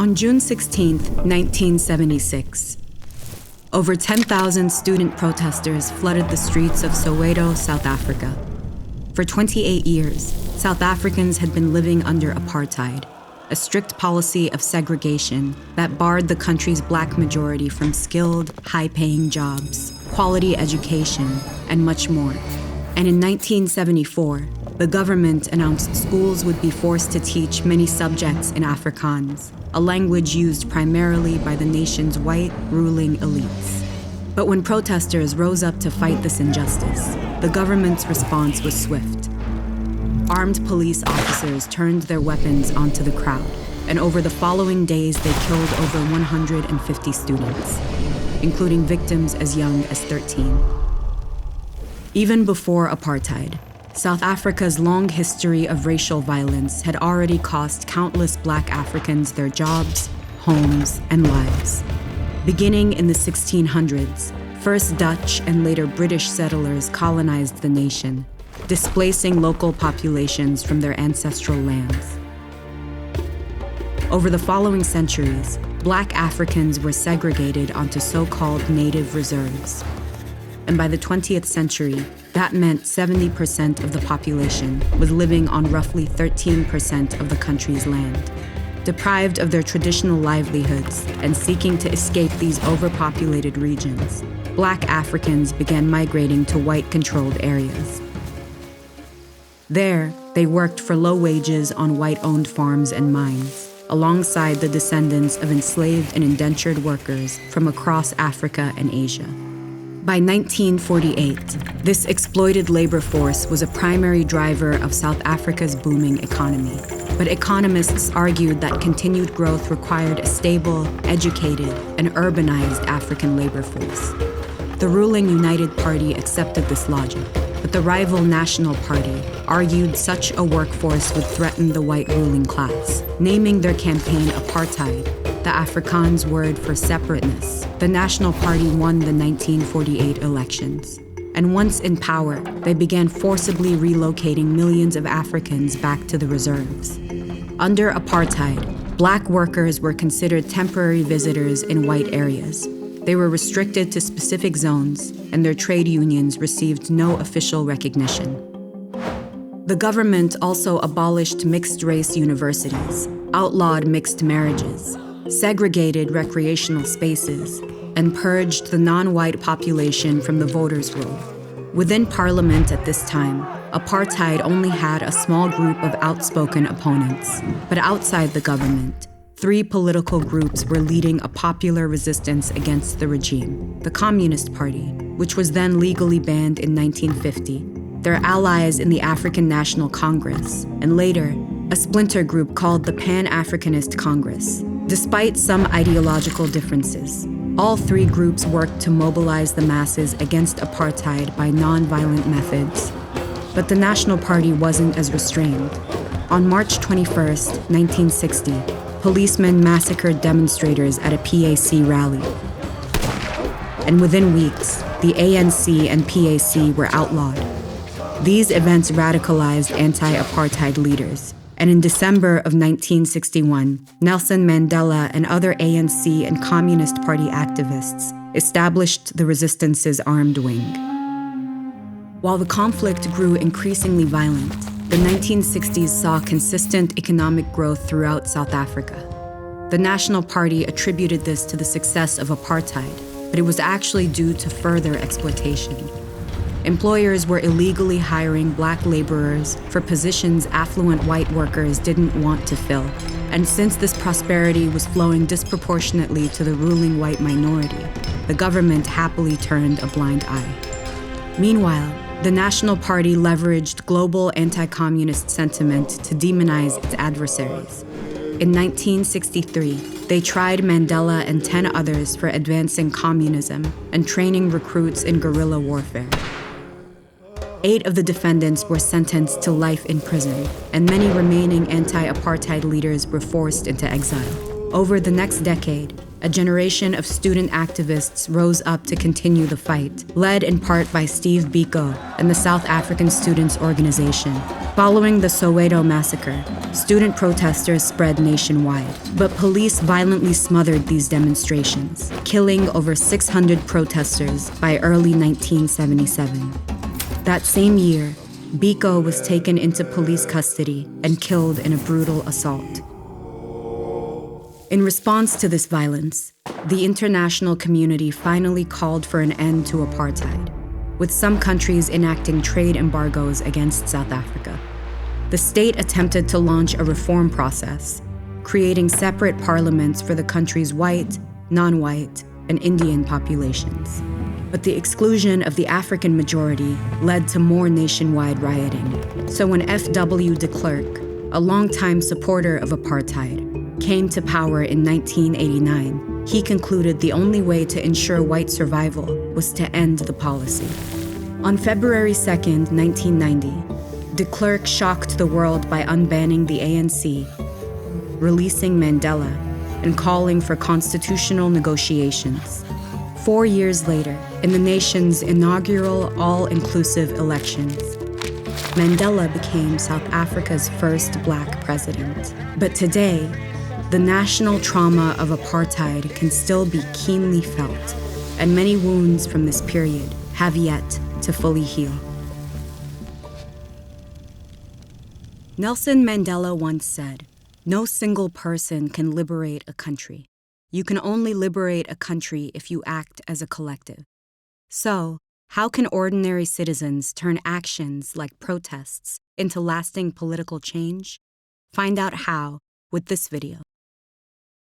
On June 16, 1976, over 10,000 student protesters flooded the streets of Soweto, South Africa. For 28 years, South Africans had been living under apartheid, a strict policy of segregation that barred the country's black majority from skilled, high-paying jobs, quality education, and much more. And in 1974, the government announced schools would be forced to teach many subjects in Afrikaans, a language used primarily by the nation's white ruling elites. But when protesters rose up to fight this injustice, the government's response was swift. Armed police officers turned their weapons onto the crowd, and over the following days they killed over 150 students, including victims as young as 13. Even before apartheid, South Africa's long history of racial violence had already cost countless Black Africans their jobs, homes, and lives. Beginning in the 1600s, first Dutch and later British settlers colonized the nation, displacing local populations from their ancestral lands. Over the following centuries, Black Africans were segregated onto so-called native reserves. And by the 20th century, that meant 70% of the population was living on roughly 13% of the country's land. Deprived of their traditional livelihoods and seeking to escape these overpopulated regions, Black Africans began migrating to white-controlled areas. There, they worked for low wages on white-owned farms and mines, alongside the descendants of enslaved and indentured workers from across Africa and Asia. By 1948, this exploited labor force was a primary driver of South Africa's booming economy. But economists argued that continued growth required a stable, educated, and urbanized African labor force. The ruling United Party accepted this logic, but the rival National Party argued such a workforce would threaten the white ruling class, naming their campaign apartheid, the Afrikaans word for separateness. The National Party won the 1948 elections. And once in power, they began forcibly relocating millions of Africans back to the reserves. Under apartheid, Black workers were considered temporary visitors in white areas. They were restricted to specific zones, and their trade unions received no official recognition. The government also abolished mixed-race universities, outlawed mixed marriages, segregated recreational spaces, and purged the non-white population from the voters' roll. Within parliament at this time, apartheid only had a small group of outspoken opponents, but outside the government, 3 political groups were leading a popular resistance against the regime: the Communist Party, which was then legally banned in 1950, their allies in the African National Congress, and later, a splinter group called the Pan-Africanist Congress. Despite some ideological differences, all 3 groups worked to mobilize the masses against apartheid by non-violent methods. But the National Party wasn't as restrained. On March 21, 1960, policemen massacred demonstrators at a PAC rally. And within weeks, the ANC and PAC were outlawed. These events radicalized anti-apartheid leaders. And in December of 1961, Nelson Mandela and other ANC and Communist Party activists established the resistance's armed wing. While the conflict grew increasingly violent, the 1960s saw consistent economic growth throughout South Africa. The National Party attributed this to the success of apartheid, but it was actually due to further exploitation. Employers were illegally hiring Black laborers for positions affluent white workers didn't want to fill. And since this prosperity was flowing disproportionately to the ruling white minority, the government happily turned a blind eye. Meanwhile, the National Party leveraged global anti-communist sentiment to demonize its adversaries. In 1963, they tried Mandela and 10 others for advancing communism and training recruits in guerrilla warfare. 8 of the defendants were sentenced to life in prison, and many remaining anti-apartheid leaders were forced into exile. Over the next decade, a generation of student activists rose up to continue the fight, led in part by Steve Biko and the South African Students' Organization. Following the Soweto massacre, student protesters spread nationwide, but police violently smothered these demonstrations, killing over 600 protesters by early 1977. That same year, Biko was taken into police custody and killed in a brutal assault. In response to this violence, the international community finally called for an end to apartheid, with some countries enacting trade embargoes against South Africa. The state attempted to launch a reform process, creating separate parliaments for the country's white, non-white, and Indian populations. But the exclusion of the African majority led to more nationwide rioting. So when F.W. de Klerk, a longtime supporter of apartheid, came to power in 1989, he concluded the only way to ensure white survival was to end the policy. On February 2, 1990, de Klerk shocked the world by unbanning the ANC, releasing Mandela, and calling for constitutional negotiations. 4 years later, in the nation's inaugural all-inclusive elections, Mandela became South Africa's first Black president. But today, the national trauma of apartheid can still be keenly felt, and many wounds from this period have yet to fully heal. Nelson Mandela once said, "No single person can liberate a country. You can only liberate a country if you act as a collective." So, how can ordinary citizens turn actions like protests into lasting political change? Find out how with this video.